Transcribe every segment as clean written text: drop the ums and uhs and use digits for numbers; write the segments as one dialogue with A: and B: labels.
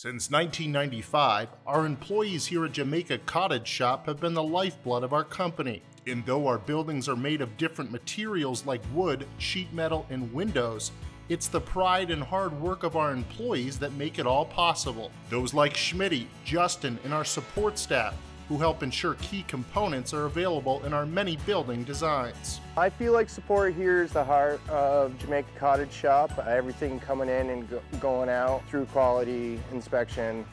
A: Since 1995, our employees here at Jamaica Cottage Shop have been the lifeblood of our company. And though our buildings are made of different materials like wood, sheet metal, and windows, it's the pride and hard work of our employees that make it all possible. Those like Schmitty, Justin, and our support staff, who help ensure key components are available in our many building designs.
B: I feel like support here is the heart of Jamaica Cottage Shop. Everything coming in and going out through quality inspection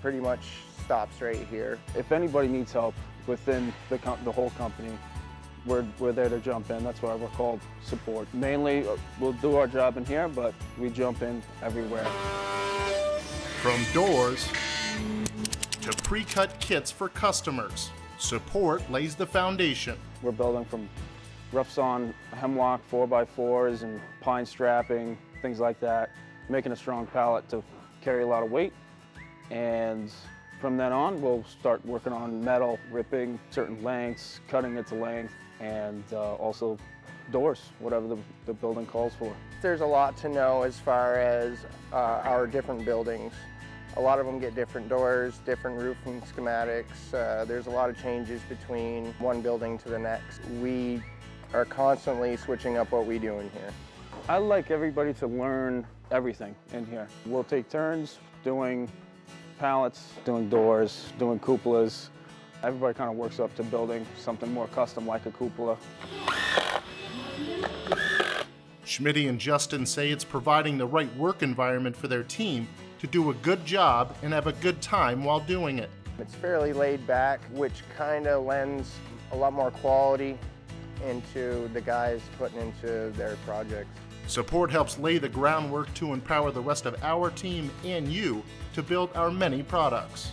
B: pretty much stops right here.
C: If anybody needs help within the whole company, we're there to jump in. That's why we're called support. Mainly, we'll do our job in here, but we jump in everywhere.
A: From doors to pre-cut kits for customers, support lays the foundation.
C: We're building from rough sawn hemlock 4x4s and pine strapping, things like that, making a strong pallet to carry a lot of weight. And from then on, we'll start working on metal, ripping certain lengths, cutting it to length, and also doors, whatever the building calls for.
B: There's a lot to know as far as our different buildings. A lot of them get different doors, different roofing schematics. There's a lot of changes between one building to the next. We are constantly switching up what we do in here.
C: I like everybody to learn everything in here. We'll take turns doing pallets, doing doors, doing cupolas. Everybody kind of works up to building something more custom like a cupola.
A: Schmitty and Justin say it's providing the right work environment for their team to do a good job and have a good time while doing it.
B: It's fairly laid back, which kind of lends a lot more quality into the guys putting into their projects.
A: Support helps lay the groundwork to empower the rest of our team and you to build our many products.